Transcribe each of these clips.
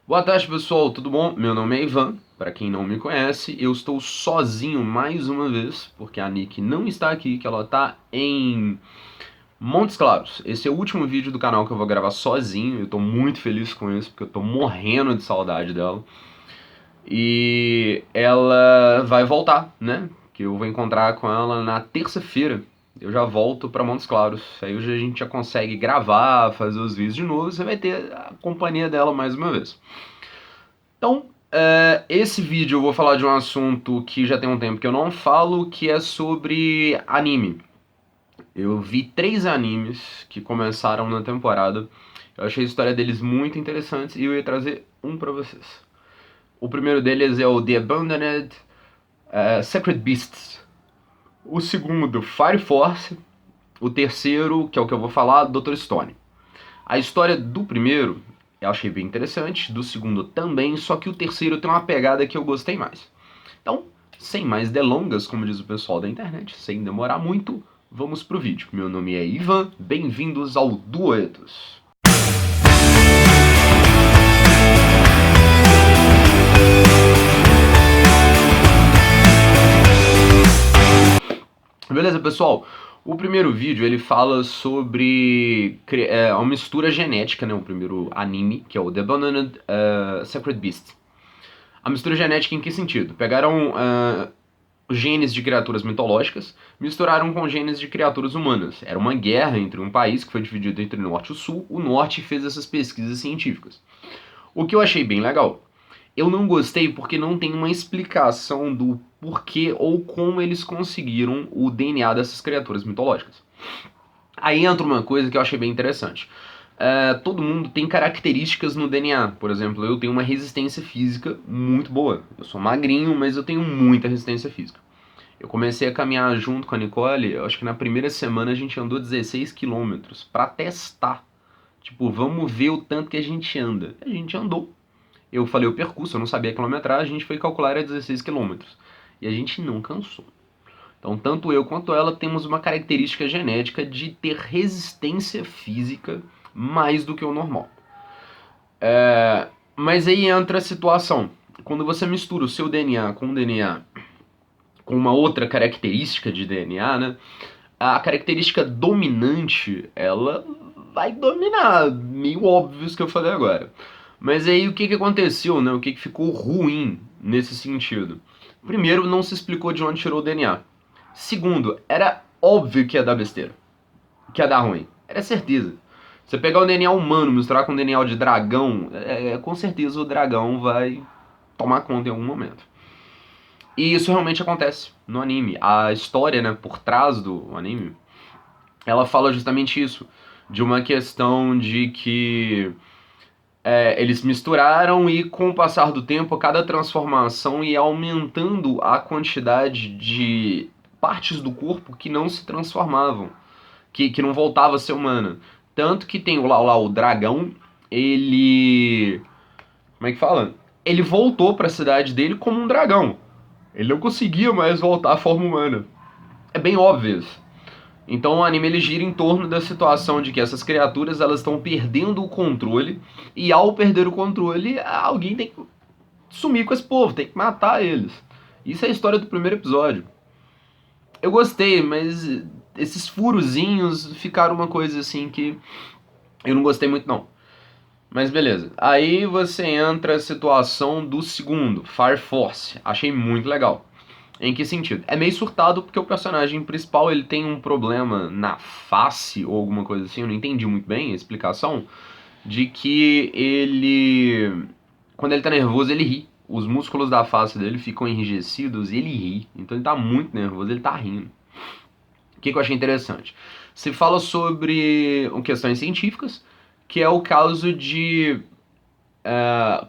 Boa tarde, pessoal, tudo bom? Meu nome é Ivan, para quem não me conhece, eu estou sozinho mais uma vez, porque a Nick não está aqui, que ela está em Montes Claros. Esse é o último vídeo do canal que eu vou gravar sozinho, eu estou muito feliz com isso, porque eu estou morrendo de saudade dela. E ela vai voltar, né? Que eu vou encontrar com ela na terça-feira. Eu já volto para Montes Claros. Aí hoje a gente já consegue gravar, fazer os vídeos de novo. Você vai ter a companhia dela mais uma vez. Então, esse vídeo eu vou falar de um assunto que já tem um tempo que eu não falo, que é sobre anime. Eu vi 3 animes que começaram na temporada. Eu achei a história deles muito interessantes e eu ia trazer um pra vocês. O primeiro deles é o The Abandoned Sacred Beasts. O segundo, Fire Force. O terceiro, que é o que eu vou falar, Dr. Stone. A história do primeiro eu achei bem interessante, do segundo também, só que o terceiro tem uma pegada que eu gostei mais. Então, sem mais delongas, como diz o pessoal da internet, sem demorar muito, vamos pro vídeo. Meu nome é Ivan, bem-vindos ao Duetos. Beleza, pessoal? O primeiro vídeo ele fala sobre uma mistura genética, né? O primeiro anime, que é o The Abandoned Sacred Beast. A mistura genética em que sentido? Pegaram genes de criaturas mitológicas, misturaram com genes de criaturas humanas. Era uma guerra entre um país que foi dividido entre o norte e o sul. O norte fez essas pesquisas científicas. O que eu achei bem legal. Eu não gostei porque não tem uma explicação do porquê ou como eles conseguiram o DNA dessas criaturas mitológicas. Aí entra uma coisa que eu achei bem interessante. Todo mundo tem características no DNA. Por exemplo, eu tenho uma resistência física muito boa. Eu sou magrinho, mas eu tenho muita resistência física. Eu comecei a caminhar junto com a Nicole, eu acho que na primeira semana a gente andou 16 quilômetros pra testar. Tipo, vamos ver o tanto que a gente anda. A gente andou. Eu falei o percurso, eu não sabia a quilometragem, a gente foi calcular era 16 quilômetros. E a gente não cansou. Então, tanto eu quanto ela temos uma característica genética de ter resistência física mais do que o normal. Mas aí entra a situação. Quando você mistura o seu DNA com o DNA com uma outra característica de DNA, né? A característica dominante, ela vai dominar. Meio óbvio isso que eu falei agora. Mas aí o que, que aconteceu, né? O que, que ficou ruim nesse sentido? Primeiro, não se explicou de onde tirou o DNA. Segundo, era óbvio que ia dar besteira. Que ia dar ruim. Era certeza. Você pegar o DNA humano, misturar com o DNA de dragão, com certeza o dragão vai tomar conta em algum momento. E isso realmente acontece no anime. A história, né, por trás do anime, ela fala justamente isso. De uma questão de que eles misturaram e com o passar do tempo, cada transformação ia aumentando a quantidade de partes do corpo que não se transformavam, que não voltava a ser humana. Tanto que tem lá o dragão, ele... Como é que fala? Ele voltou para a cidade dele como um dragão. Ele não conseguia mais voltar à forma humana. É bem óbvio isso. Então o anime ele gira em torno da situação de que essas criaturas elas estão perdendo o controle e ao perder o controle alguém tem que sumir com esse povo, tem que matar eles. Isso é a história do primeiro episódio. Eu gostei, mas esses furozinhos ficaram uma coisa assim que eu não gostei muito não. Mas beleza. Aí você entra a situação do segundo, Fire Force. Achei muito legal. Em que sentido? É meio surtado porque o personagem principal ele tem um problema na face ou alguma coisa assim, eu não entendi muito bem a explicação, de que ele, quando ele tá nervoso, ele ri. Os músculos da face dele ficam enrijecidos e ele ri. Então ele tá muito nervoso, ele tá rindo. O que eu achei interessante? Se fala sobre questões científicas, que é o caso de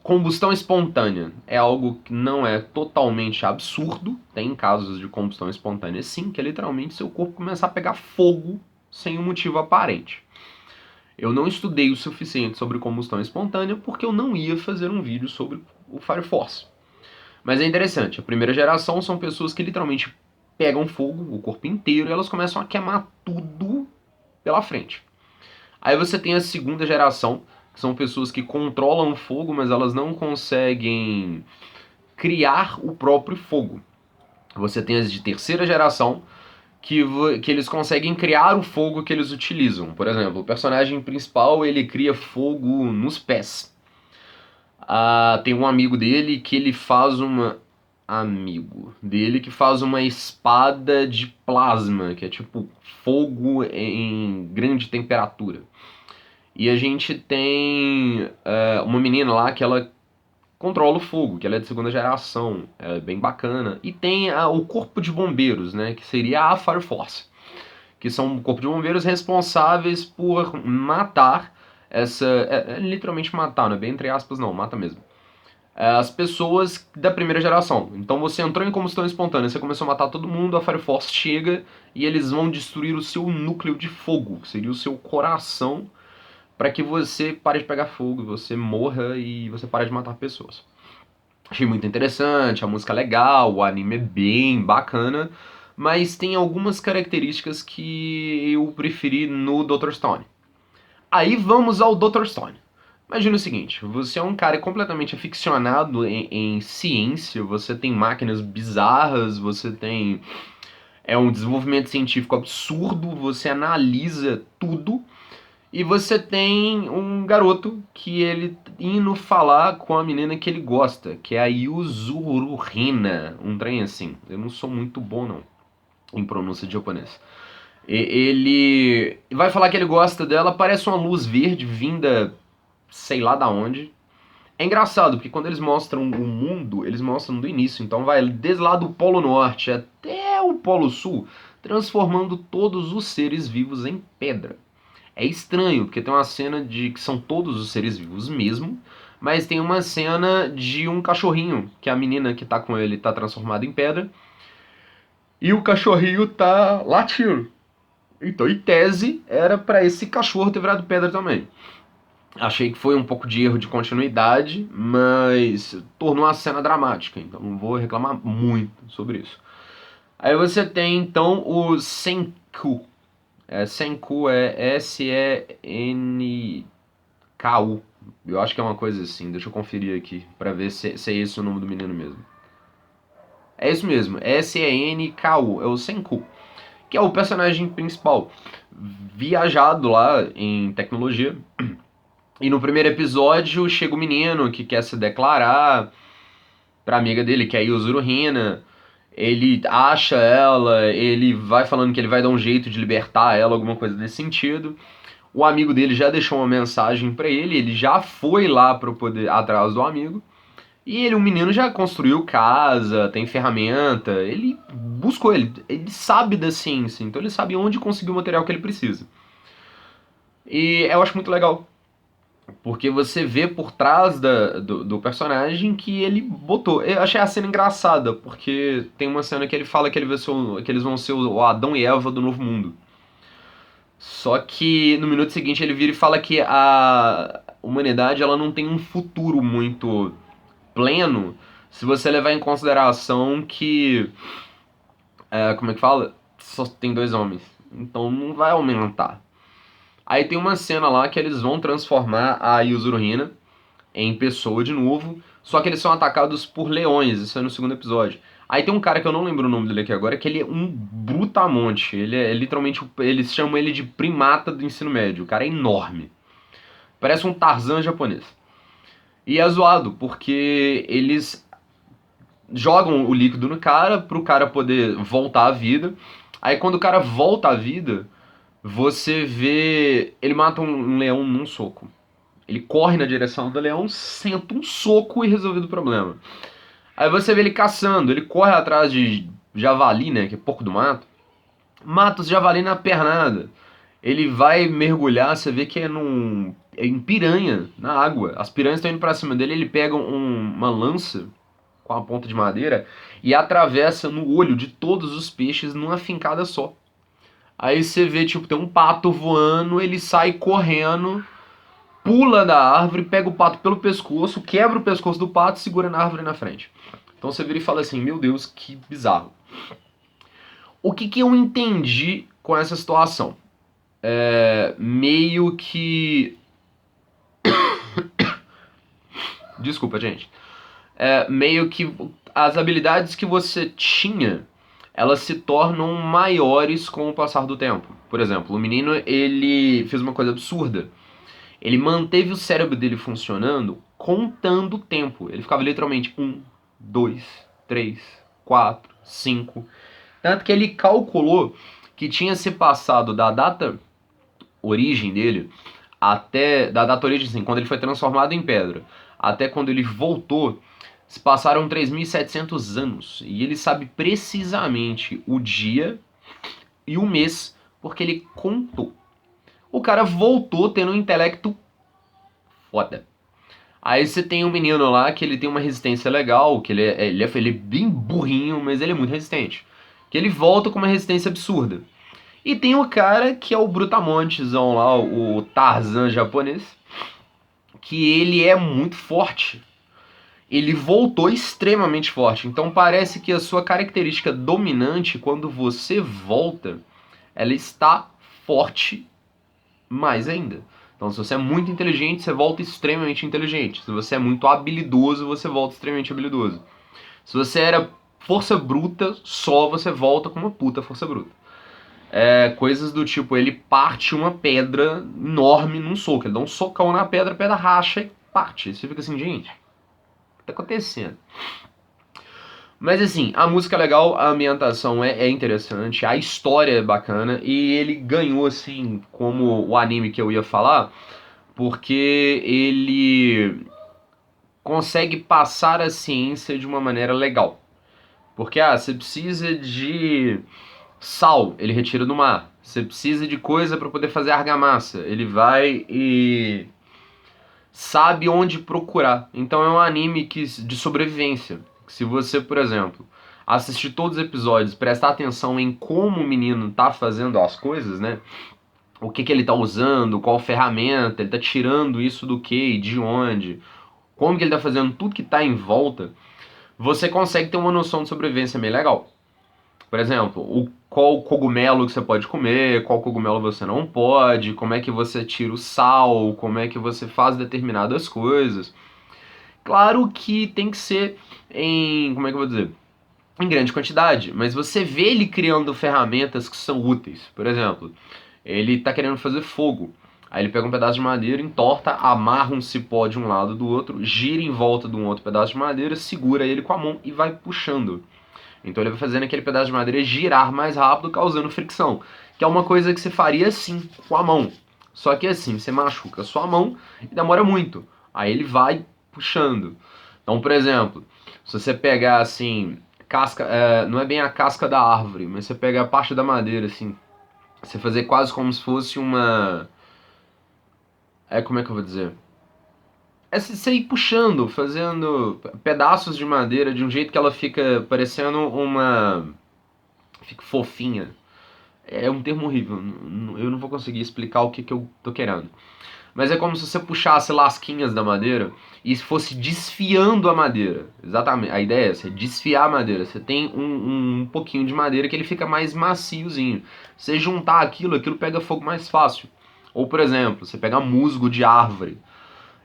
combustão espontânea é algo que não é totalmente absurdo. Tem casos de combustão espontânea sim, que é literalmente seu corpo começar a pegar fogo sem um motivo aparente. Eu não estudei o suficiente sobre combustão espontânea porque eu não ia fazer um vídeo sobre o Fire Force. Mas é interessante, a primeira geração são pessoas que literalmente pegam fogo, o corpo inteiro, e elas começam a queimar tudo pela frente. Aí você tem a segunda geração, que são pessoas que controlam o fogo, mas elas não conseguem criar o próprio fogo. Você tem as de terceira geração, que eles conseguem criar o fogo que eles utilizam. Por exemplo, o personagem principal, ele cria fogo nos pés. Tem um amigo dele que ele faz uma... Amigo dele que faz uma espada de plasma, que é tipo fogo em grande temperatura. E a gente tem uma menina lá que ela controla o fogo, que ela é de segunda geração, é bem bacana. E tem o corpo de bombeiros, né, que seria a Fire Force, que são o corpo de bombeiros responsáveis por matar essa... literalmente matar, não é bem entre aspas não, mata mesmo. As pessoas da primeira geração. Então você entrou em combustão espontânea, você começou a matar todo mundo, a Fire Force chega e eles vão destruir o seu núcleo de fogo, que seria o seu coração, para que você pare de pegar fogo, você morra e você pare de matar pessoas. Achei muito interessante, a música é legal, o anime é bem bacana, mas tem algumas características que eu preferi no Dr. Stone. Aí vamos ao Dr. Stone. Imagina o seguinte, você é um cara completamente aficionado em ciência, você tem máquinas bizarras, você tem um desenvolvimento científico absurdo, você analisa tudo, e você tem um garoto que ele indo falar com a menina que ele gosta, que é a Yuzuru Hina, um trem assim. Eu não sou muito bom não em pronúncia de japonês. Ele vai falar que ele gosta dela, parece uma luz verde vinda sei lá da onde. É engraçado, porque quando eles mostram o mundo, eles mostram do início. Então vai desde lá do Polo Norte até o Polo Sul, transformando todos os seres vivos em pedra. É estranho, porque tem uma cena de que são todos os seres vivos mesmo, mas tem uma cena de um cachorrinho, que a menina que tá com ele tá transformada em pedra, e o cachorrinho tá latindo. Então, em tese, era pra esse cachorro ter virado pedra também. Achei que foi um pouco de erro de continuidade, mas tornou a cena dramática, então não vou reclamar muito sobre isso. Aí você tem então o Senku. Senku é Senku. Eu acho que é uma coisa assim, deixa eu conferir aqui pra ver se é esse o nome do menino mesmo. É isso mesmo, Senku, é o Senku, que é o personagem principal, viajado lá em tecnologia. E no primeiro episódio chega o menino que quer se declarar pra amiga dele, que é a Yuzuru Hina. Ele acha ela, ele vai falando que ele vai dar um jeito de libertar ela, alguma coisa desse sentido. O amigo dele já deixou uma mensagem pra ele, ele já foi lá para poder atrás do amigo. E ele, o menino já construiu casa, tem ferramenta, ele buscou ele sabe da ciência, então ele sabe onde conseguir o material que ele precisa. E eu acho muito legal, porque você vê por trás do personagem que ele botou. Eu achei a cena engraçada, porque tem uma cena que ele fala que, que eles vão ser o Adão e Eva do Novo Mundo. Só que no minuto seguinte ele vira e fala que a humanidade ela não tem um futuro muito pleno se você levar em consideração que... como é que fala? Só tem dois homens. Então não vai aumentar. Aí tem uma cena lá que eles vão transformar a Yuzuru Hina em pessoa de novo, só que eles são atacados por leões, isso é no segundo episódio. Aí tem um cara que eu não lembro o nome dele aqui agora, que ele é um brutamonte, ele é literalmente, eles chamam ele de primata do ensino médio, o cara é enorme. Parece um Tarzan japonês. E é zoado, porque eles jogam o líquido no cara, pro cara poder voltar à vida. Aí quando o cara volta à vida, você vê... Ele mata um leão num soco. Ele corre na direção do leão, senta um soco e resolvido o problema. Aí você vê ele caçando, ele corre atrás de javali, né, que é porco do mato. Mata os javali na pernada. Ele vai mergulhar, você vê que é em piranha, na água. As piranhas estão indo pra cima dele, ele pega uma lança com a ponta de madeira e atravessa no olho de todos os peixes numa fincada só. Aí você vê, tipo, tem um pato voando, ele sai correndo, pula da árvore, pega o pato pelo pescoço, quebra o pescoço do pato e segura na árvore na frente. Então você vira e fala assim, meu Deus, que bizarro. O que eu entendi com essa situação? Meio que Desculpa, gente. Meio que as habilidades que você tinha, elas se tornam maiores com o passar do tempo. Por exemplo, o menino, ele fez uma coisa absurda. Ele manteve o cérebro dele funcionando contando o tempo. Ele ficava literalmente 2, 3, 4, 5. Tanto que ele calculou que tinha se passado da data origem dele até. Da data origem, assim, quando ele foi transformado em pedra, até quando ele voltou, se passaram 3.700 anos. E ele sabe precisamente o dia e o mês, porque ele contou. O cara voltou tendo um intelecto foda. Aí você tem um menino lá que ele tem uma resistência legal, que ele é bem burrinho, mas ele é muito resistente. Que ele volta com uma resistência absurda. E tem o cara que é o Brutamontezão lá, o Tarzan japonês, que ele é muito forte. Ele voltou extremamente forte. Então parece que a sua característica dominante, quando você volta, ela está forte mais ainda. Então, se você é muito inteligente, você volta extremamente inteligente. Se você é muito habilidoso, você volta extremamente habilidoso. Se você era força bruta, só você volta com uma puta força bruta. Coisas do tipo, ele parte uma pedra enorme num soco. Ele dá um socão na pedra, a pedra racha e parte. Você fica assim, gente, o que tá acontecendo? Mas assim, a música é legal, a ambientação é interessante, a história é bacana e ele ganhou assim como o anime que eu ia falar, porque ele consegue passar a ciência de uma maneira legal. Porque você precisa de sal, ele retira do mar. Você precisa de coisa para poder fazer argamassa, ele vai e sabe onde procurar. Então é um anime de sobrevivência. Se você, por exemplo, assistir todos os episódios, prestar atenção em como o menino tá fazendo as coisas, né? O que ele tá usando, qual ferramenta, ele tá tirando isso do que e de onde, como que ele tá fazendo tudo que tá em volta, você consegue ter uma noção de sobrevivência meio legal. Por exemplo, qual cogumelo que você pode comer, qual cogumelo você não pode, como é que você tira o sal, como é que você faz determinadas coisas. Claro que tem que ser em, como é que eu vou dizer? Em grande quantidade, mas você vê ele criando ferramentas que são úteis. Por exemplo, ele está querendo fazer fogo. Aí ele pega um pedaço de madeira, entorta, amarra um cipó de um lado do outro, gira em volta de um outro pedaço de madeira, segura ele com a mão e vai puxando. Então ele vai fazendo aquele pedaço de madeira girar mais rápido, causando fricção. Que é uma coisa que você faria assim, com a mão. Só que assim, você machuca a sua mão e demora muito. Aí ele vai puxando. Então, por exemplo, se você pegar assim, casca, não é bem a casca da árvore, mas você pega a parte da madeira assim, você fazer quase como se fosse uma. Como é que eu vou dizer? Você ir puxando, fazendo pedaços de madeira de um jeito que ela fica parecendo uma. Fica fofinha. É um termo horrível. Eu não vou conseguir explicar o que eu tô querendo. Mas é como se você puxasse lasquinhas da madeira e fosse desfiando a madeira. Exatamente. A ideia é essa, é desfiar a madeira. Você tem um pouquinho de madeira que ele fica mais maciozinho. Você juntar aquilo, aquilo pega fogo mais fácil. Ou, por exemplo, você pega musgo de árvore.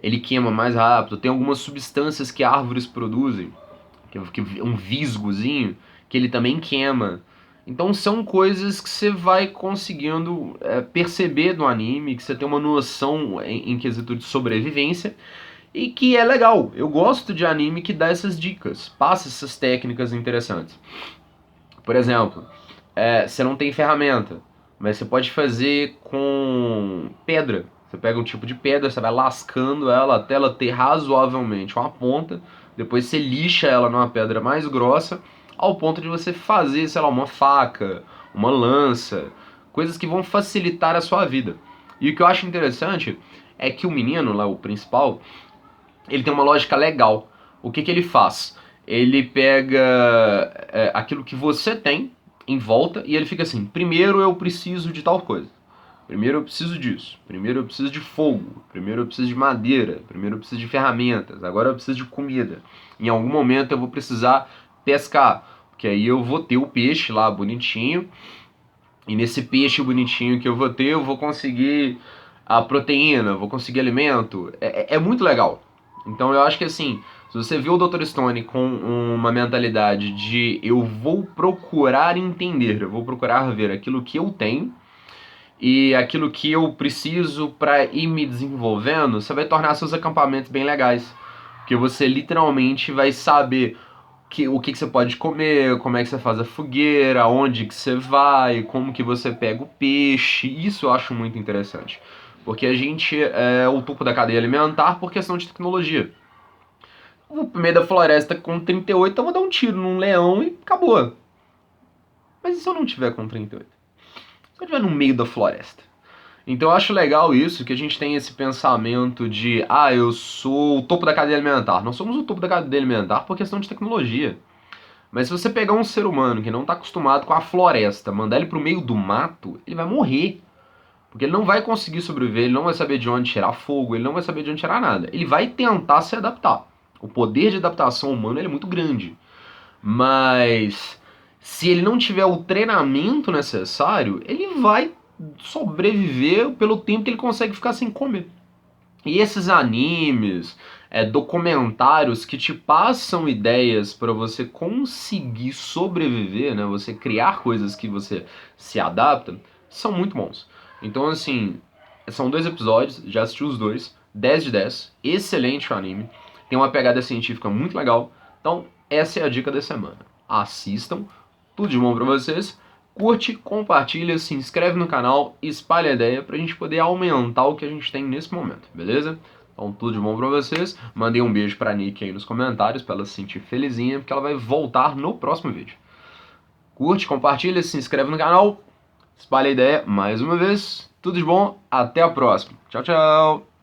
Ele queima mais rápido. Tem algumas substâncias que árvores produzem, que um visgozinho, que ele também queima. Então são coisas que você vai conseguindo perceber no anime, que você tem uma noção em quesito de sobrevivência e que é legal. Eu gosto de anime que dá essas dicas, passa essas técnicas interessantes. Por exemplo, você não tem ferramenta, mas você pode fazer com pedra. Você pega um tipo de pedra, você vai lascando ela até ela ter razoavelmente uma ponta, depois você lixa ela numa pedra mais grossa, ao ponto de você fazer, sei lá, uma faca, uma lança, coisas que vão facilitar a sua vida. E o que eu acho interessante é que o menino lá, o principal, ele tem uma lógica legal. O que ele faz? Ele pega aquilo que você tem em volta e ele fica assim: primeiro eu preciso de tal coisa, primeiro eu preciso disso, primeiro eu preciso de fogo, primeiro eu preciso de madeira, primeiro eu preciso de ferramentas, agora eu preciso de comida. Em algum momento eu vou precisar pescar, porque aí eu vou ter o peixe lá bonitinho, e nesse peixe bonitinho que eu vou ter, eu vou conseguir a proteína, vou conseguir alimento. É muito legal. Então eu acho que assim, se você viu o Dr. Stone com uma mentalidade de eu vou procurar entender, eu vou procurar ver aquilo que eu tenho e aquilo que eu preciso para ir me desenvolvendo, você vai tornar seus acampamentos bem legais. Porque você literalmente vai saber o que você pode comer, como é que você faz a fogueira, onde que você vai, como que você pega o peixe. Isso eu acho muito interessante. Porque a gente é o topo da cadeia alimentar por questão de tecnologia. No meio da floresta com 38, eu vou dar um tiro num leão e acabou. Mas e se eu não tiver com 38? Se eu estiver no meio da floresta? Então eu acho legal isso, que a gente tem esse pensamento de eu sou o topo da cadeia alimentar. Nós somos o topo da cadeia alimentar por questão de tecnologia. Mas se você pegar um ser humano que não está acostumado com a floresta, mandar ele pro meio do mato, ele vai morrer. Porque ele não vai conseguir sobreviver, ele não vai saber de onde tirar fogo, ele não vai saber de onde tirar nada. Ele vai tentar se adaptar. O poder de adaptação humano é muito grande. Mas se ele não tiver o treinamento necessário, ele vai sobreviver pelo tempo que ele consegue ficar sem comer. E esses animes, documentários que te passam ideias para você conseguir sobreviver, né? Você criar coisas que você se adapta, são muito bons. Então, assim, são 2 episódios, já assisti os dois, 10 de 10, excelente o anime, tem uma pegada científica muito legal. Então, essa é a dica da semana. Assistam, tudo de bom para vocês. Curte, compartilha, se inscreve no canal, espalha a ideia pra gente poder aumentar o que a gente tem nesse momento, beleza? Então tudo de bom pra vocês. Mandei um beijo pra Nick aí nos comentários pra ela se sentir felizinha, porque ela vai voltar no próximo vídeo. Curte, compartilha, se inscreve no canal, espalha a ideia mais uma vez. Tudo de bom, até a próxima. Tchau, tchau!